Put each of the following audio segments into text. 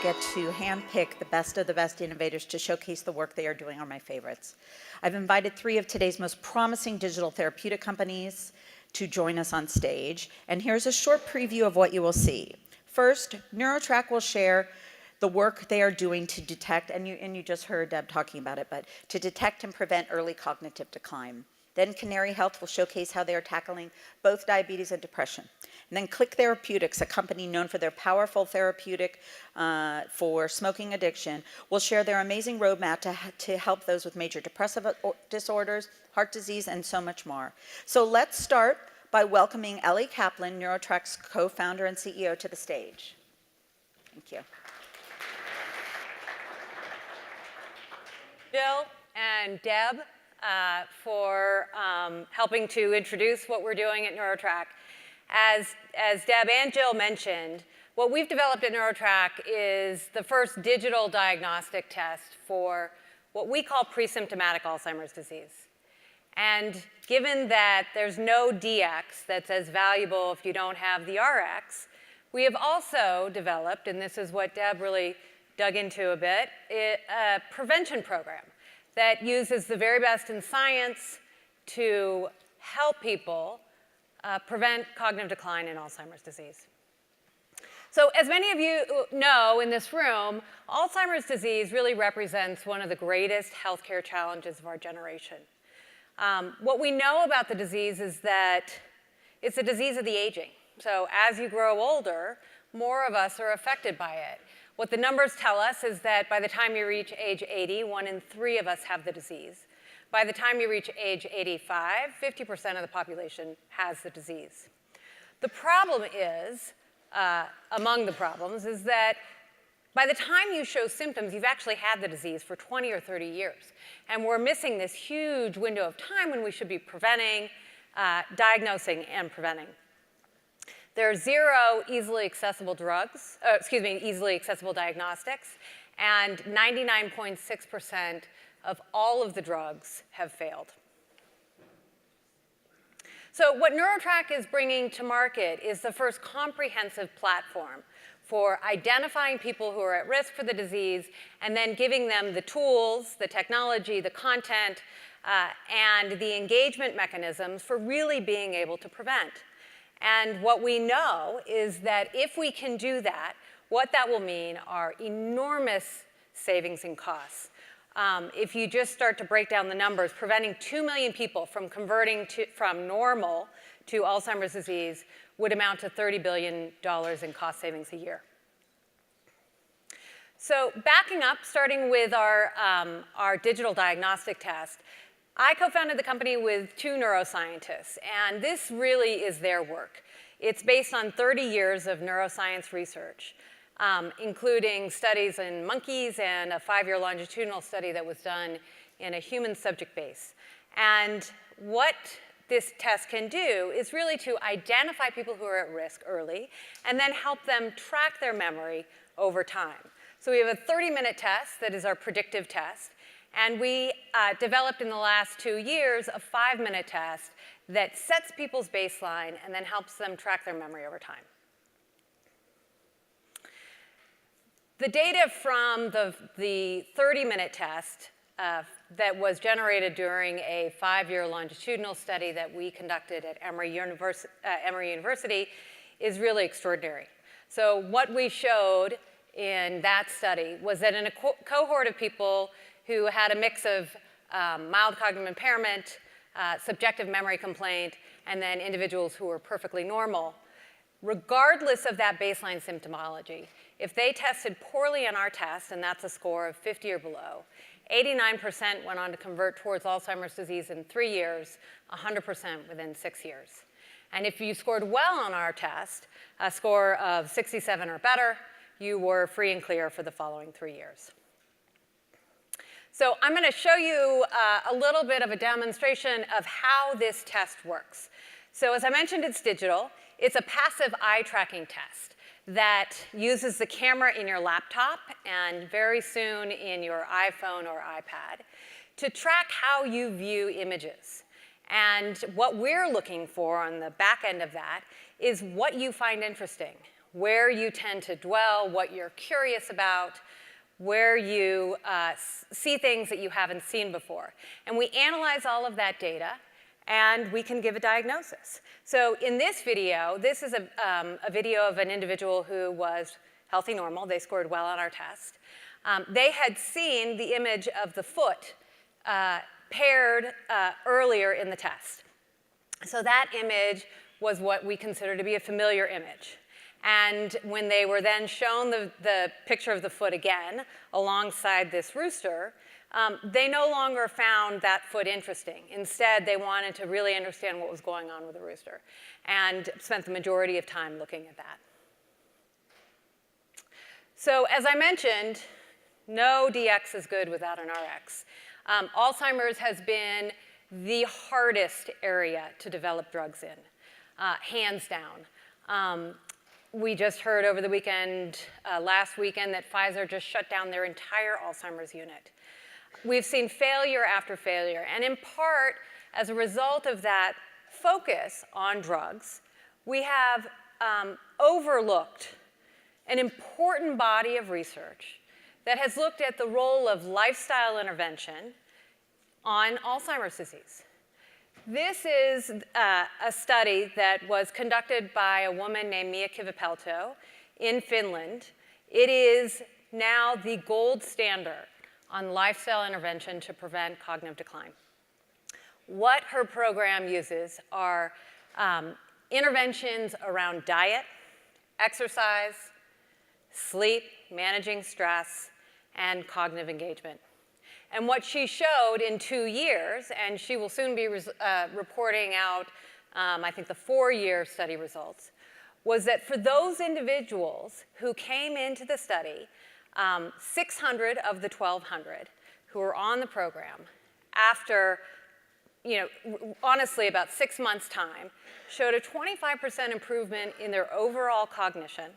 get to handpick the best of the best innovators to showcase the work they are doing are my favorites. I've invited 3 of today's most promising digital therapeutic companies to join us on stage, and here's a short preview of what you will see. First, NeuroTrack will share the work they are doing to detect, and you just heard Deb talking about it, but to detect and prevent early cognitive decline. Then Canary Health will showcase how they are tackling both diabetes and depression. And then Click Therapeutics, a company known for their powerful therapeutic for smoking addiction, will share their amazing roadmap to help those with major depressive disorders, heart disease, and so much more. So let's start by welcoming Ellie Kaplan, NeuroTrack's co-founder and CEO, to the stage. Thank you. Jill and Deb for helping to introduce what we're doing at NeuroTrack. As Deb and Jill mentioned, what we've developed at NeuroTrack is the first digital diagnostic test for what we call pre-symptomatic Alzheimer's disease. And given that there's no DX that's as valuable if you don't have the RX, we have also developed, and this is what Deb really dug into a bit, a prevention program that uses the very best in science to help people prevent cognitive decline in Alzheimer's disease. So as many of you know in this room, Alzheimer's disease really represents one of the greatest healthcare challenges of our generation. What we know about the disease is that it's a disease of the aging. So as you grow older, more of us are affected by it. What the numbers tell us is that by the time you reach age 80, 1 in 3 of us have the disease. By the time you reach age 85, 50% of the population has the disease. The problem is, among the problems, is that by the time you show symptoms, you've actually had the disease for 20 or 30 years. And we're missing this huge window of time when we should be preventing, diagnosing, and preventing. There are 0 easily accessible easily accessible diagnostics, and 99.6% of all of the drugs have failed. So what NeuroTrack is bringing to market is the first comprehensive platform for identifying people who are at risk for the disease and then giving them the tools, the technology, the content, and the engagement mechanisms for really being able to prevent. And what we know is that if we can do that, what that will mean are enormous savings in costs. If you just start to break down the numbers, preventing 2 million people from converting from normal to Alzheimer's disease would amount to $30 billion in cost savings a year. So backing up, starting with our digital diagnostic test, I co-founded the company with 2 neuroscientists, and this really is their work. It's based on 30 years of neuroscience research, including studies in monkeys and a 5-year longitudinal study that was done in a human subject base. And what this test can do is really to identify people who are at risk early and then help them track their memory over time. So we have a 30-minute test that is our predictive test. And we developed in the last 2 years a 5-minute test that sets people's baseline and then helps them track their memory over time. The data from the 30-minute test that was generated during a 5-year longitudinal study that we conducted at Emory University is really extraordinary. So what we showed in that study was that in a cohort of people who had a mix of mild cognitive impairment, subjective memory complaint, and then individuals who were perfectly normal, regardless of that baseline symptomology, if they tested poorly on our test, and that's a score of 50 or below, 89% went on to convert towards Alzheimer's disease in 3 years, 100% within 6 years. And if you scored well on our test, a score of 67 or better, you were free and clear for the following 3 years. So I'm going to show you a little bit of a demonstration of how this test works. So as I mentioned, it's digital. It's a passive eye tracking test that uses the camera in your laptop and very soon in your iPhone or iPad to track how you view images. And what we're looking for on the back end of that is what you find interesting. where you tend to dwell, what you're curious about, where you see things that you haven't seen before. And we analyze all of that data, and we can give a diagnosis. So in this video, this is a video of an individual who was healthy normal. They scored well on our test. They had seen the image of the foot paired earlier in the test. So that image was what we consider to be a familiar image. And when they were then shown the picture of the foot again alongside this rooster, they no longer found that foot interesting. Instead, they wanted to really understand what was going on with the rooster and spent the majority of time looking at that. So as I mentioned, no DX is good without an RX. Alzheimer's has been the hardest area to develop drugs in, hands down. We just heard over the weekend, last weekend, that Pfizer just shut down their entire Alzheimer's unit. We've seen failure after failure, and in part, as a result of that focus on drugs, we have overlooked an important body of research that has looked at the role of lifestyle intervention on Alzheimer's disease. This is a study that was conducted by a woman named Mia Kivipelto in Finland. It is now the gold standard on lifestyle intervention to prevent cognitive decline. What her program uses are interventions around diet, exercise, sleep, managing stress, and cognitive engagement. And what she showed in 2 years, and she will soon be reporting out, I think, the 4-year study results, was that for those individuals who came into the study, 600 of the 1,200 who were on the program, after, honestly, about 6 months' time, showed a 25% improvement in their overall cognition,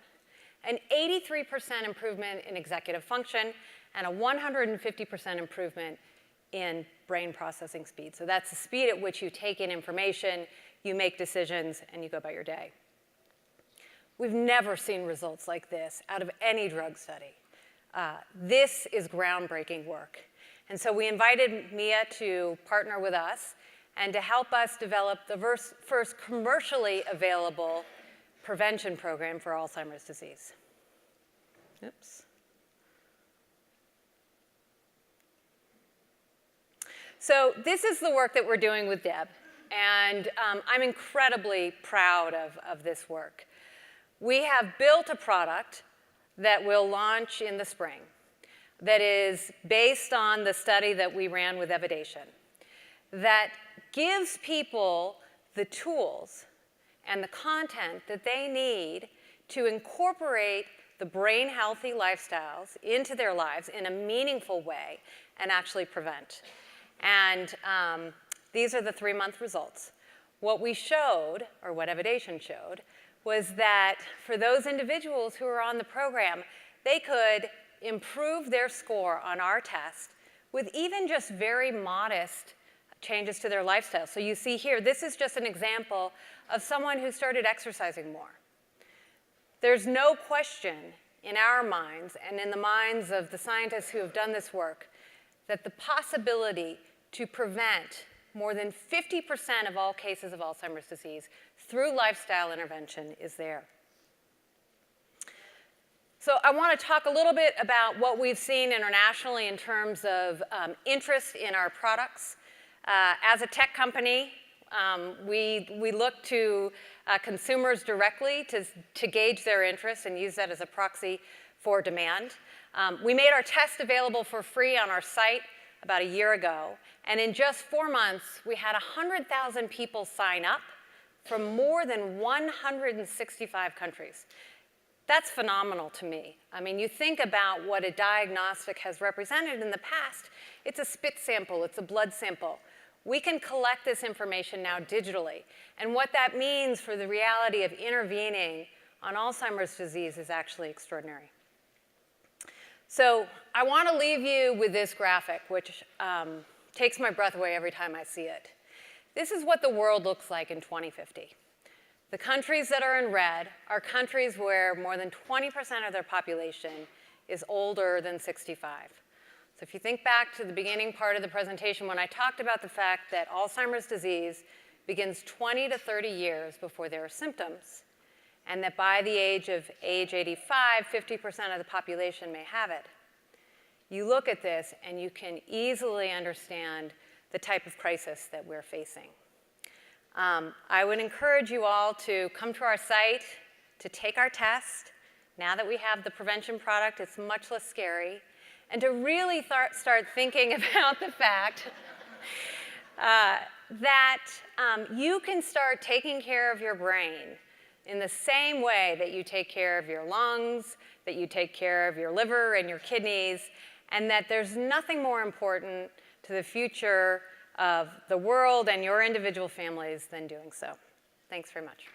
an 83% improvement in executive function, and a 150% improvement in brain processing speed. So that's the speed at which you take in information, you make decisions, and you go about your day. We've never seen results like this out of any drug study. This is groundbreaking work. And so we invited Mia to partner with us and to help us develop the first commercially available prevention program for Alzheimer's disease. Oops. So this is the work that we're doing with Deb, and I'm incredibly proud of this work. We have built a product that will launch in the spring that is based on the study that we ran with Evidation, that gives people the tools and the content that they need to incorporate the brain-healthy lifestyles into their lives in a meaningful way and actually prevent. And these are the 3-month results. What we showed, or what Evidation showed, was that for those individuals who are on the program, they could improve their score on our test with even just very modest changes to their lifestyle. So you see here, this is just an example of someone who started exercising more. There's no question in our minds and in the minds of the scientists who have done this work that the possibility to prevent more than 50% of all cases of Alzheimer's disease through lifestyle intervention is there. So I want to talk a little bit about what we've seen internationally in terms of interest in our products. As a tech company, we look to consumers directly to gauge their interest and use that as a proxy for demand. We made our test available for free on our site about a year ago, and in just 4 months, we had 100,000 people sign up from more than 165 countries. That's phenomenal to me. I mean, you think about what a diagnostic has represented in the past. It's a spit sample, it's a blood sample. We can collect this information now digitally, and what that means for the reality of intervening on Alzheimer's disease is actually extraordinary. So I want to leave you with this graphic, which takes my breath away every time I see it. This is what the world looks like in 2050. The countries that are in red are countries where more than 20% of their population is older than 65. So if you think back to the beginning part of the presentation when I talked about the fact that Alzheimer's disease begins 20 to 30 years before there are symptoms, and that by the age 85, 50% of the population may have it, you look at this and you can easily understand the type of crisis that we're facing. I would encourage you all to come to our site to take our test. Now that we have the prevention product, it's much less scary. And to really start thinking about the fact that you can start taking care of your brain in the same way that you take care of your lungs, that you take care of your liver and your kidneys, and that there's nothing more important to the future of the world and your individual families than doing so. Thanks very much.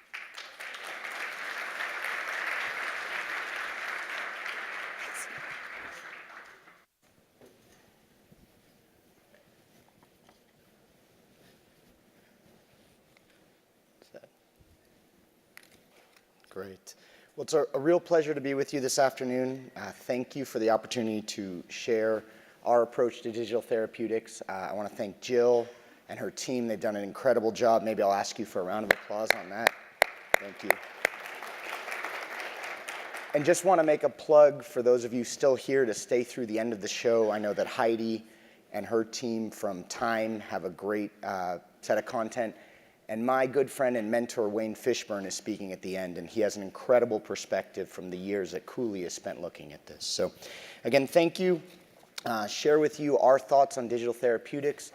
Great. Well, it's a real pleasure to be with you this afternoon. Thank you for the opportunity to share our approach to digital therapeutics. I want to thank Jill and her team. They've done an incredible job. Maybe I'll ask you for a round of applause on that. Thank you. And just want to make a plug for those of you still here to stay through the end of the show. I know that Heidi and her team from Time have a great set of content. And my good friend and mentor, Wayne Fishburne, is speaking at the end, and he has an incredible perspective from the years that Cooley has spent looking at this. So again, thank you. Share with you our thoughts on digital therapeutics.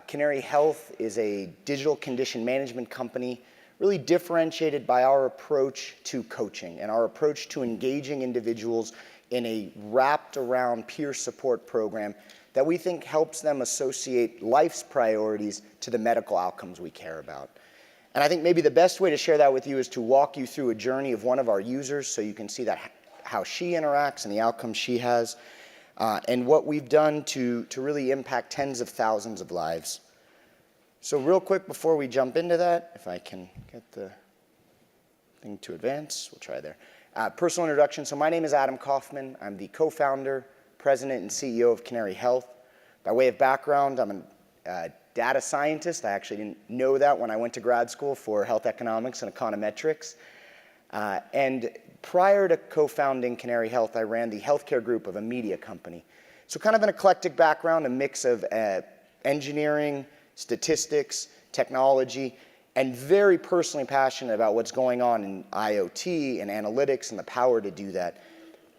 Canary Health is a digital condition management company really differentiated by our approach to coaching and our approach to engaging individuals in a wrapped around peer support program that we think helps them associate life's priorities to the medical outcomes we care about. And I think maybe the best way to share that with you is to walk you through a journey of one of our users so you can see that how she interacts and the outcomes she has, and what we've done to really impact tens of thousands of lives. So real quick before we jump into that, if I can get the thing to advance, we'll try there. Personal introduction, so my name is Adam Kaufman. I'm the co-founder, president, and CEO of Canary Health. By way of background, I'm a data scientist. I actually didn't know that when I went to grad school for health economics and econometrics. And prior to co-founding Canary Health, I ran the healthcare group of a media company. So kind of an eclectic background, a mix of engineering, statistics, technology, and very personally passionate about what's going on in IoT and analytics and the power to do that.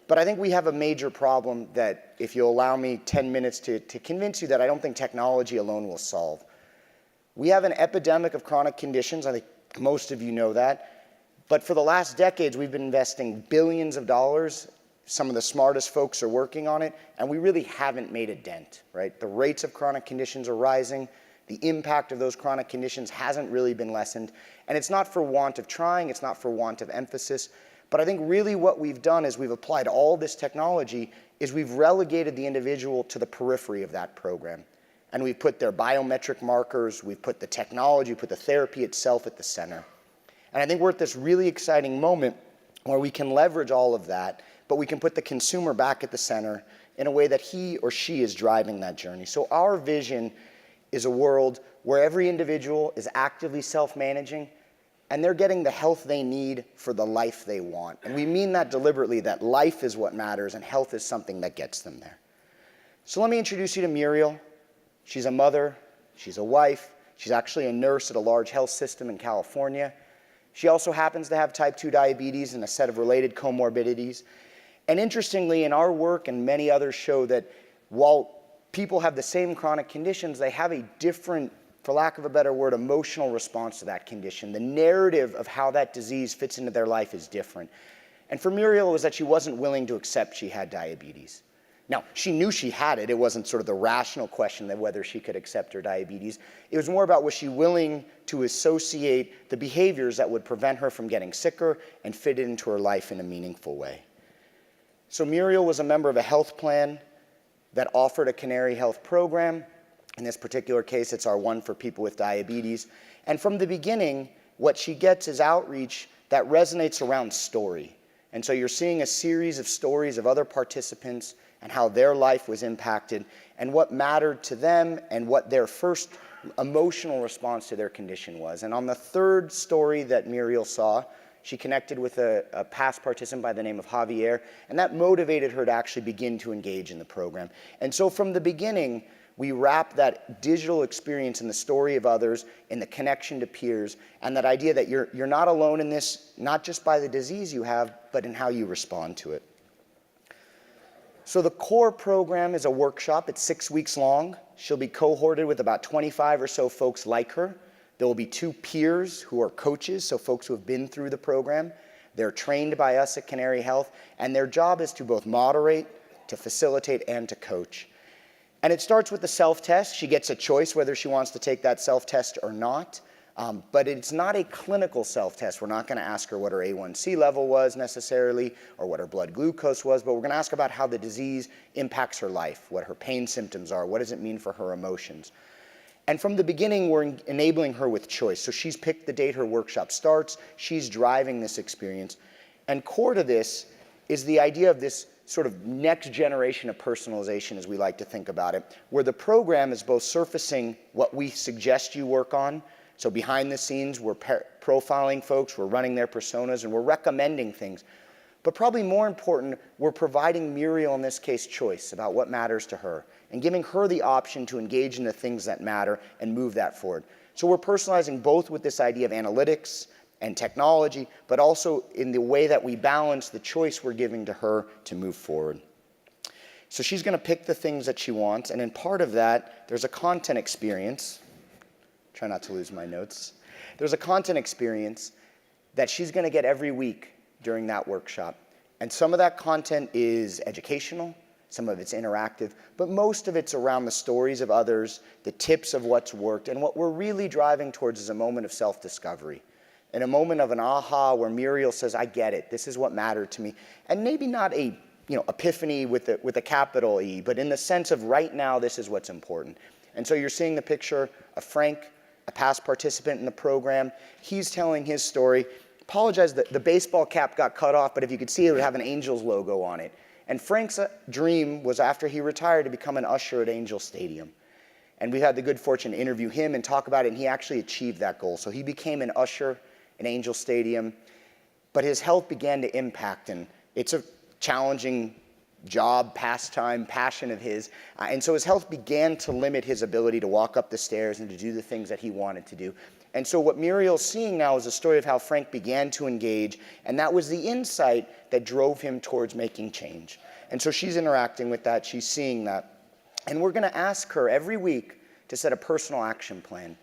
But I think we have a major problem that, if you'll allow me 10 minutes to convince you that I don't think technology alone will solve. We have an epidemic of chronic conditions. I think most of you know that. But for the last decades, we've been investing billions of dollars. Some of the smartest folks are working on it, and we really haven't made a dent, right? The rates of chronic conditions are rising. The impact of those chronic conditions hasn't really been lessened. And it's not for want of trying. It's not for want of emphasis. But I think really what we've done is we've applied all this technology is we've relegated the individual to the periphery of that program. And we've put their biometric markers, we've put the technology, put the therapy itself at the center. And I think we're at this really exciting moment where we can leverage all of that, but we can put the consumer back at the center in a way that he or she is driving that journey. So our vision is a world where every individual is actively self-managing, and they're getting the health they need for the life they want. And we mean that deliberately, that life is what matters and health is something that gets them there. So let me introduce you to Muriel. She's a mother, she's a wife, she's actually a nurse at a large health system in California. She also happens to have type 2 diabetes and a set of related comorbidities. And interestingly, in our work and many others show that while people have the same chronic conditions, they have a different, for lack of a better word, emotional response to that condition. The narrative of how that disease fits into their life is different. And for Muriel, it was that she wasn't willing to accept she had diabetes. Now, she knew she had it. It wasn't sort of the rational question of whether she could accept her diabetes. It was more about, was she willing to associate the behaviors that would prevent her from getting sicker and fit it into her life in a meaningful way. So Muriel was a member of a health plan that offered a Canary Health program. In this particular case, it's our one for people with diabetes. And from the beginning, what she gets is outreach that resonates around story. And so you're seeing a series of stories of other participants and how their life was impacted and what mattered to them and what their first emotional response to their condition was. And on the third story that Muriel saw, she connected with a past participant by the name of Javier, and that motivated her to actually begin to engage in the program. And so from the beginning, we wrap that digital experience in the story of others, in the connection to peers, and that idea that you're not alone in this, not just by the disease you have, but in how you respond to it. So the core program is a workshop. It's 6 weeks long. She'll be cohorted with about 25 or so folks like her. There will be 2 peers who are coaches, so folks who have been through the program. They're trained by us at Canary Health, and their job is to both moderate, to facilitate, and to coach. And it starts with the self-test. She gets a choice whether she wants to take that self-test or not. But it's not a clinical self-test. We're not going to ask her what her A1C level was necessarily or what her blood glucose was, but we're going to ask about how the disease impacts her life, what her pain symptoms are, what does it mean for her emotions. And from the beginning, we're enabling her with choice. So she's picked the date her workshop starts. She's driving this experience. And core to this is the idea of this sort of next generation of personalization, as we like to think about it, where the program is both surfacing what we suggest you work on. So behind the scenes, we're profiling folks, we're running their personas, and we're recommending things. But probably more important, we're providing Muriel, in this case, choice about what matters to her and giving her the option to engage in the things that matter and move that forward. So we're personalizing both with this idea of analytics and technology, but also in the way that we balance the choice we're giving to her to move forward. So she's going to pick the things that she wants, and in part of that, there's a content experience. Try not to lose my notes. There's a content experience that she's going to get every week during that workshop. And some of that content is educational, some of it's interactive, but most of it's around the stories of others, the tips of what's worked, and what we're really driving towards is a moment of self-discovery. And a moment of an aha where Muriel says, I get it, this is what mattered to me. And maybe not a epiphany with a capital E, but in the sense of right now, this is what's important. And so you're seeing the picture of Frank, a past participant in the program. He's telling his story. Apologize that the baseball cap got cut off, but if you could see, it would have an Angels logo on it. And Frank's dream was, after he retired, to become an usher at Angel Stadium. And we had the good fortune to interview him and talk about it, and he actually achieved that goal. So he became an usher in Angel Stadium, but his health began to impact, and it's a challenging job, pastime, passion of his. And so his health began to limit his ability to walk up the stairs and to do the things that he wanted to do. And so what Muriel's seeing now is a story of how Frank began to engage, and that was the insight that drove him towards making change. And so she's interacting with that, she's seeing that. And we're going to ask her every week to set a personal action plan.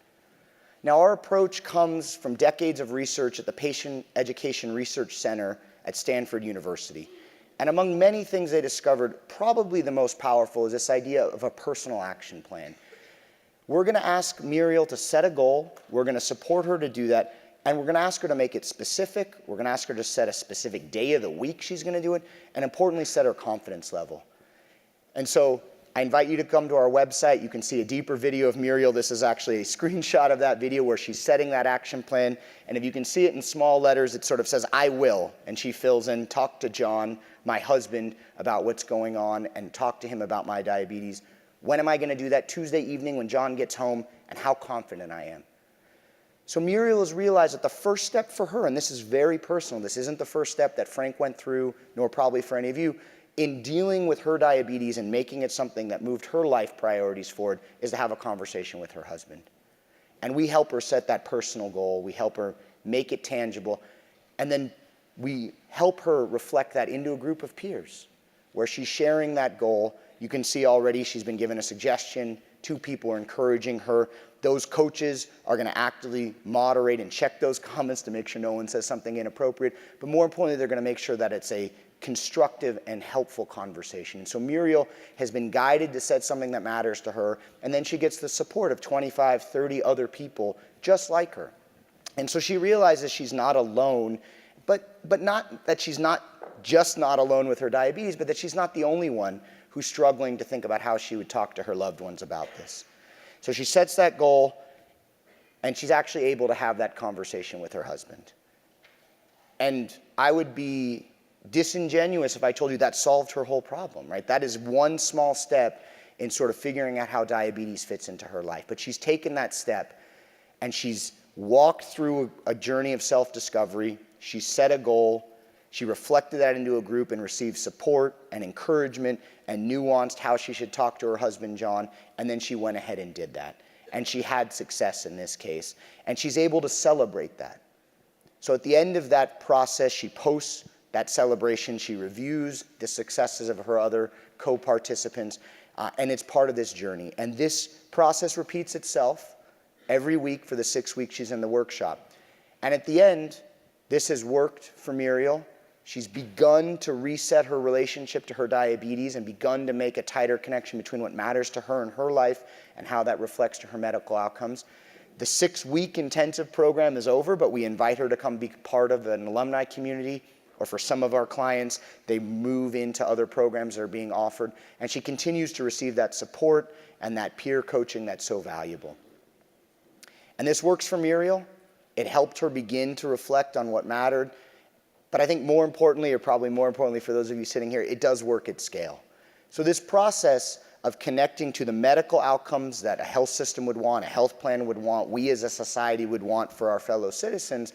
Now, our approach comes from decades of research at the Patient Education Research Center at Stanford University. And among many things they discovered, probably the most powerful is this idea of a personal action plan. We're going to ask Muriel to set a goal. We're going to support her to do that. And we're going to ask her to make it specific. We're going to ask her to set a specific day of the week she's going to do it. And importantly, set her confidence level. And so I invite you to come to our website. You can see a deeper video of Muriel. This is actually a screenshot of that video where she's setting that action plan. And if you can see it in small letters, it sort of says, I will. And she fills in, talk to John, my husband, about what's going on, and talk to him about my diabetes. When am I going to do that? Tuesday evening when John gets home, and how confident I am. So Muriel has realized that the first step for her, and this is very personal, this isn't the first step that Frank went through, nor probably for any of you, in dealing with her diabetes and making it something that moved her life priorities forward, is to have a conversation with her husband. And we help her set that personal goal. We help her make it tangible. And then we help her reflect that into a group of peers where she's sharing that goal. You can see already she's been given a suggestion. 2 people are encouraging her. Those coaches are going to actively moderate and check those comments to make sure no one says something inappropriate. But more importantly, they're going to make sure that it's a constructive and helpful conversation. And so Muriel has been guided to set something that matters to her, and then she gets the support of 25, 30 other people just like her. And so she realizes she's not alone, but not that she's not just not alone with her diabetes, but that she's not the only one who's struggling to think about how she would talk to her loved ones about this. So she sets that goal, And she's actually able to have that conversation with her husband. And I would be disingenuous if I told you that solved her whole problem, right? That is one small step in sort of figuring out how diabetes fits into her life. But she's taken that step and she's walked through a journey of self-discovery. She set a goal. She reflected that into a group and received support and encouragement and nuanced how she should talk to her husband, John. And then she went ahead and did that. And she had success in this case. And she's able to celebrate that. So at the end of that process, she posts that celebration. She reviews the successes of her other co-participants. And it's part of this journey. And this process repeats itself every week for the 6 weeks she's in the workshop. And at the end, this has worked for Muriel. She's begun to reset her relationship to her diabetes and begun to make a tighter connection between what matters to her in her life and how that reflects to her medical outcomes. The 6-week intensive program is over, but we invite her to come be part of an alumni community, or for some of our clients, they move into other programs that are being offered. And she continues to receive that support and that peer coaching that's so valuable. And this works for Muriel. It helped her begin to reflect on what mattered. But I think more importantly, or probably more importantly for those of you sitting here, it does work at scale. So this process of connecting to the medical outcomes that a health system would want, a health plan would want, we as a society would want for our fellow citizens,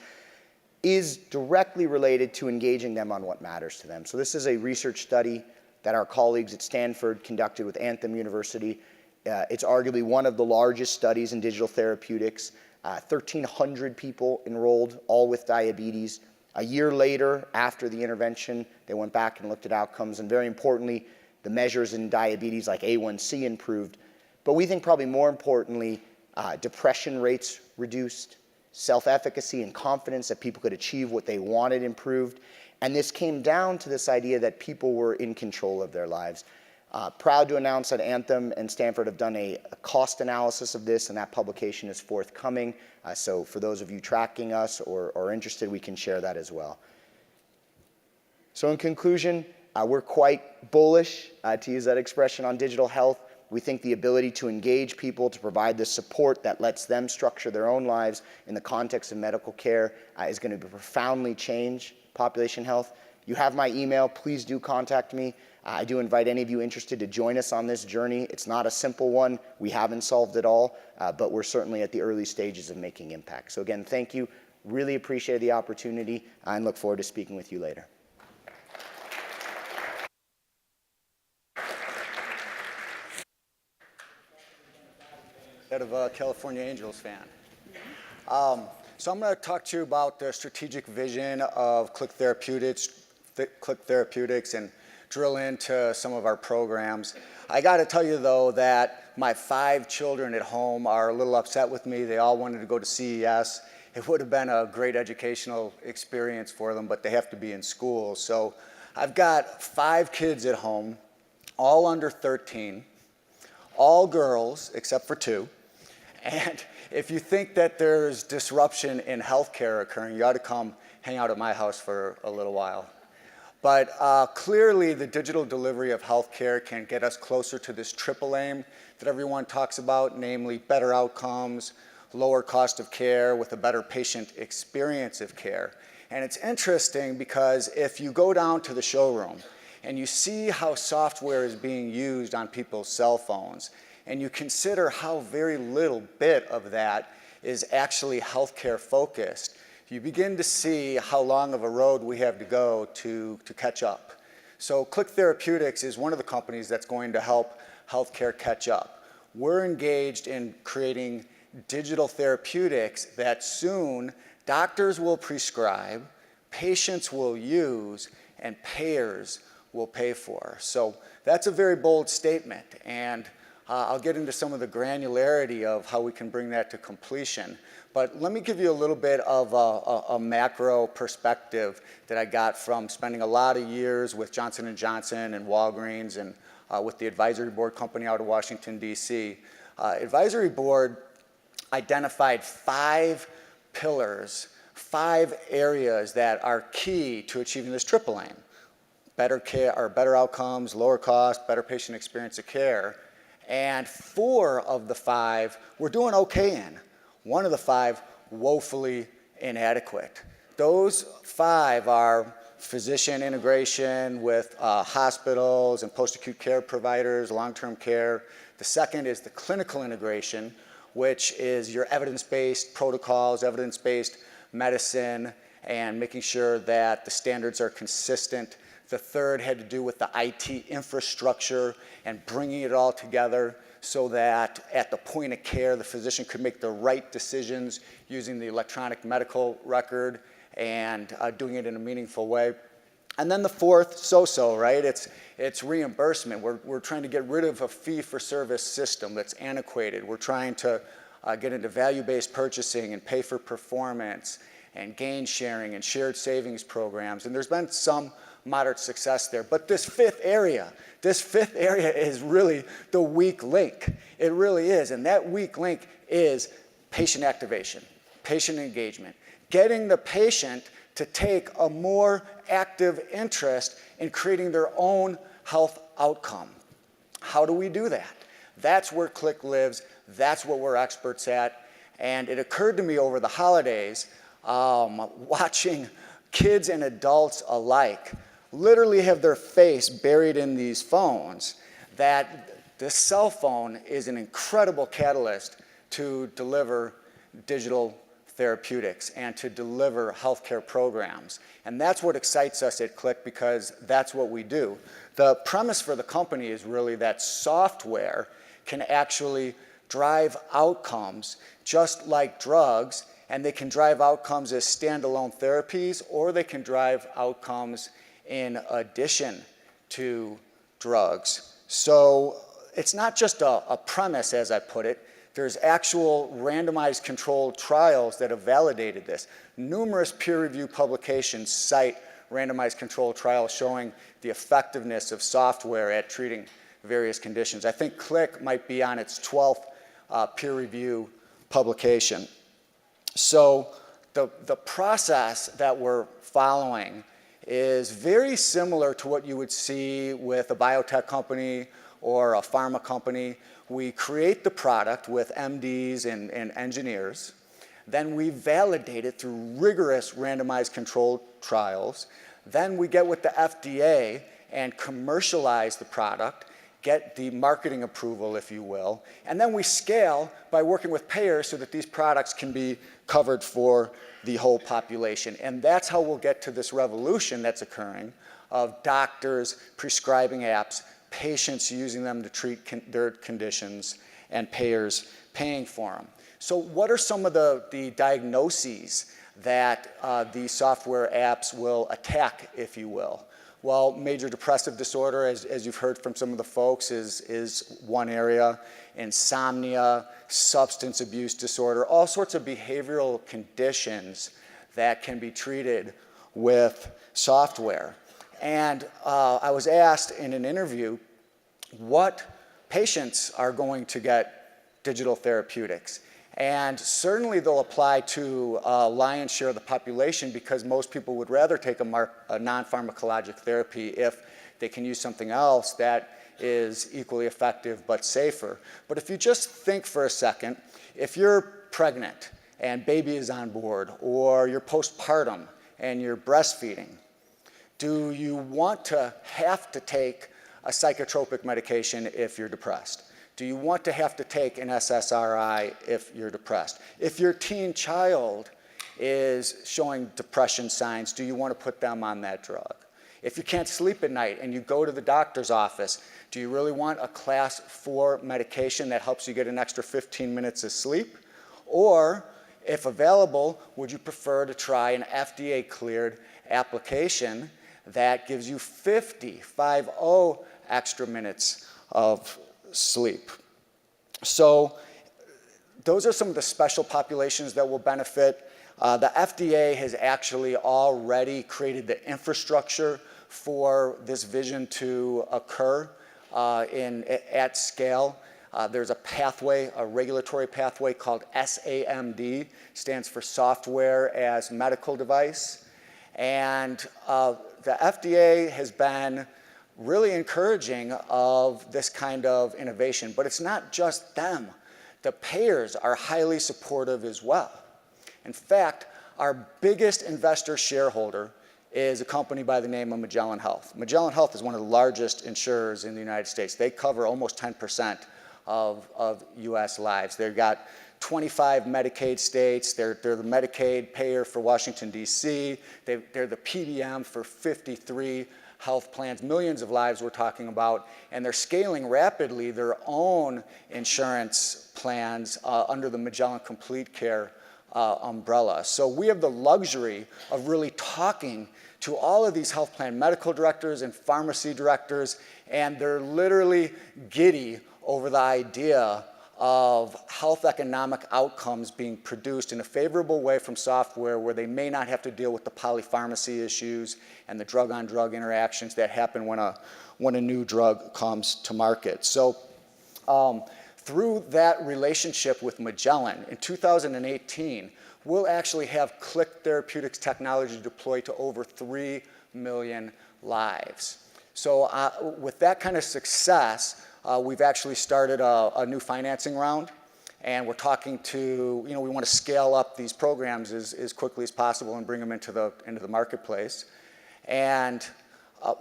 is directly related to engaging them on what matters to them. So this is a research study that our colleagues at Stanford conducted with Anthem University. It's arguably one of the largest studies in digital therapeutics. 1,300 people enrolled, all with diabetes. A year later, after the intervention, they went back and looked at outcomes, and very importantly, the measures in diabetes like A1C improved. But we think probably more importantly, depression rates reduced, self-efficacy and confidence that people could achieve what they wanted improved. And this came down to this idea that people were in control of their lives. Proud to announce that Anthem and Stanford have done a cost analysis of this, and that publication is forthcoming. So for those of you tracking us or interested, we can share that as well. So in conclusion, we're quite bullish, to use that expression, on digital health. We think the ability to engage people, to provide the support that lets them structure their own lives in the context of medical care is going to profoundly change population health. You have my email. Please do contact me. I do invite any of you interested to join us on this journey. It's not a simple one. We haven't solved it all, but we're certainly at the early stages of making impact. So again, thank you. Really appreciate the opportunity and look forward to speaking with you later. Head of a California Angels fan. So I'm going to talk to you about the strategic vision of Click Therapeutics and drill into some of our programs. I got to tell you though that my 5 children at home are a little upset with me. They all wanted to go to CES. It would have been a great educational experience for them, but they have to be in school. So I've got 5 kids at home, all under 13, all girls except for 2. And if you think that there's disruption in healthcare occurring, you ought to come hang out at my house for a little while. But clearly, the digital delivery of healthcare can get us closer to this triple aim that everyone talks about, namely better outcomes, lower cost of care with a better patient experience of care. And it's interesting because if you go down to the showroom and you see how software is being used on people's cell phones, and you consider how very little bit of that is actually healthcare focused, you begin to see how long of a road we have to go to catch up. So Click Therapeutics is one of the companies that's going to help healthcare catch up. We're engaged in creating digital therapeutics that soon doctors will prescribe, patients will use, and payers will pay for. So that's a very bold statement, and I'll get into some of the granularity of how we can bring that to completion. But let me give you a little bit of a macro perspective that I got from spending a lot of years with Johnson & Johnson and Walgreens and with the advisory board company out of Washington, D.C. Advisory board identified 5 pillars, 5 areas that are key to achieving this triple aim. Better care, or better outcomes, lower cost, better patient experience of care. And 4 of the 5 we're doing okay in. one of the 5 woefully inadequate. Those 5 are physician integration with hospitals and post-acute care providers, long-term care. The second is the clinical integration, which is your evidence-based protocols, evidence-based medicine, and making sure that the standards are consistent. The third had to do with the IT infrastructure and bringing it all together so that at the point of care, the physician could make the right decisions using the electronic medical record and doing it in a meaningful way. And then the fourth, so-so, right? It's reimbursement. We're trying to get rid of a fee-for-service system that's antiquated. We're trying to get into value-based purchasing and pay for performance and gain sharing and shared savings programs. And there's been some moderate success there. But this fifth area is really the weak link. It really is. And that weak link is patient activation, patient engagement, getting the patient to take a more active interest in creating their own health outcome. How do we do that? That's where Click lives. That's what we're experts at. And it occurred to me over the holidays, watching kids and adults alike literally have their face buried in these phones, that the cell phone is an incredible catalyst to deliver digital therapeutics and to deliver healthcare programs. And that's what excites us at Click, because that's what we do. The premise for the company is really that software can actually drive outcomes just like drugs, and they can drive outcomes as standalone therapies, or they can drive outcomes in addition to drugs. So it's not just a premise, as I put it. There's actual randomized controlled trials that have validated this. Numerous peer-reviewed publications cite randomized controlled trials showing the effectiveness of software at treating various conditions. I think Click might be on its 12th peer review publication. So the process that we're following is very similar to what you would see with a biotech company or a pharma company. We create the product with MDs and engineers. Then we validate it through rigorous randomized controlled trials. Then we get with the FDA and commercialize the product, get the marketing approval, if you will. And then we scale by working with payers so that these products can be covered for the whole population. And that's how we'll get to this revolution that's occurring of doctors prescribing apps, patients using them to treat their conditions, and payers paying for them. So what are some of the diagnoses that these software apps will attack, if you will? Well, major depressive disorder, as you've heard from some of the folks, is one area. Insomnia, substance abuse disorder, all sorts of behavioral conditions that can be treated with software. And I was asked in an interview what patients are going to get digital therapeutics. And certainly they'll apply to a lion's share of the population, because most people would rather take a non-pharmacologic therapy if they can use something else that is equally effective but safer. But if you just think for a second, if you're pregnant and baby is on board, or you're postpartum and you're breastfeeding, do you want to have to take a psychotropic medication if you're depressed? Do you want to have to take an SSRI if you're depressed? If your teen child is showing depression signs, do you want to put them on that drug? If you can't sleep at night and you go to the doctor's office, do you really want a class 4 medication that helps you get an extra 15 minutes of sleep? Or, if available, would you prefer to try an FDA-cleared application that gives you 50 extra minutes of sleep? So those are some of the special populations that will benefit. The FDA has actually already created the infrastructure for this vision to occur at scale. There's a pathway, a regulatory pathway called SAMD, stands for Software as Medical Device. And the FDA has been really encouraging of this kind of innovation, but it's not just them. the payers are highly supportive as well. In fact, our biggest investor shareholder is a company by the name of Magellan Health. Magellan Health is one of the largest insurers in the United States. They cover almost 10% of US lives. They've got 25 Medicaid states. They're the Medicaid payer for Washington, D.C. They're the PBM for 53 health plans, millions of lives we're talking about, and they're scaling rapidly their own insurance plans under the Magellan Complete Care umbrella. So we have the luxury of really talking to all of these health plan medical directors and pharmacy directors, and they're literally giddy over the idea of health economic outcomes being produced in a favorable way from software where they may not have to deal with the polypharmacy issues and the drug-on-drug interactions that happen when a new drug comes to market. So through that relationship with Magellan, in 2018, we'll actually have Click Therapeutics technology deployed to over 3 million lives. So with that kind of success, we've actually started a new financing round, and we're talking to, we want to scale up these programs as quickly as possible and bring them into the marketplace. And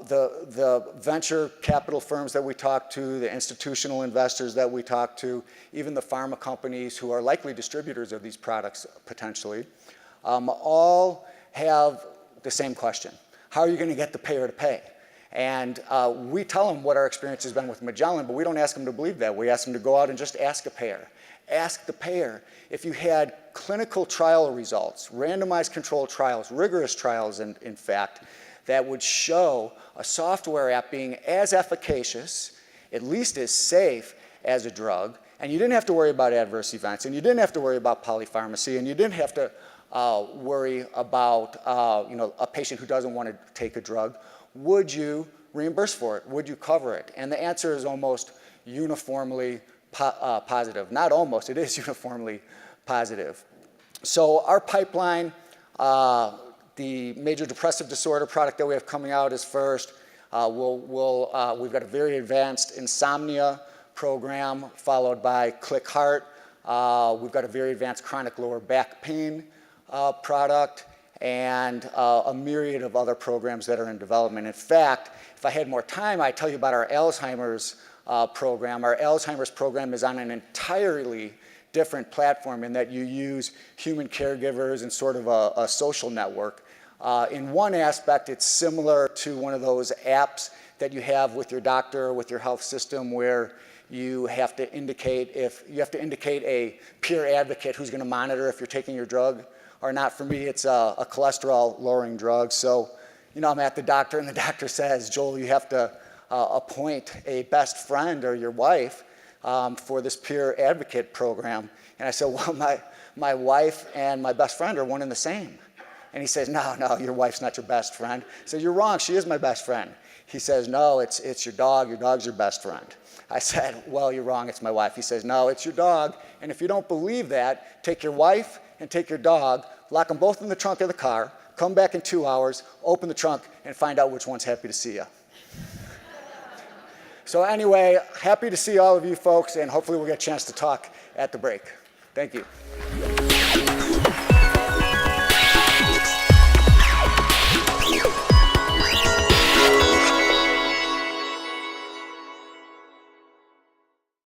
the venture capital firms that we talk to, the institutional investors that we talk to, even the pharma companies who are likely distributors of these products potentially, all have the same question. How are you going to get the payer to pay? And we tell them what our experience has been with Magellan, but we don't ask them to believe that. We ask them to go out and just ask a payer. Ask the payer if you had clinical trial results, randomized controlled trials, rigorous trials in fact, that would show a software app being as efficacious, at least as safe as a drug, and you didn't have to worry about adverse events, and you didn't have to worry about polypharmacy, and you didn't have to worry about a patient who doesn't want to take a drug. Would you reimburse for it? Would you cover it? And the answer is almost uniformly positive. Not almost, it is uniformly positive. So our pipeline, the major depressive disorder product that we have coming out is first. We've got a very advanced insomnia program, followed by Click Heart. We've got a very advanced chronic lower back pain product, and a myriad of other programs that are in development. In fact, if I had more time, I'd tell you about our Alzheimer's program. Our Alzheimer's program is on an entirely different platform in that you use human caregivers and sort of a social network. In one aspect, it's similar to one of those apps that you have with your doctor or with your health system where you have to indicate a peer advocate who's going to monitor if you're taking your drug or not. For me, it's a cholesterol-lowering drug. So, I'm at the doctor, and the doctor says, Joel, you have to appoint a best friend or your wife for this peer advocate program. And I said, well, my wife and my best friend are one and the same. And he says, no, your wife's not your best friend. I said, you're wrong, she is my best friend. He says, no, it's your dog's your best friend. I said, well, you're wrong, it's my wife. He says, no, it's your dog, and if you don't believe that, take your wife and take your dog, lock them both in the trunk of the car, come back in 2 hours, open the trunk, and find out which one's happy to see you. So anyway, happy to see all of you folks, and hopefully we'll get a chance to talk at the break. Thank you.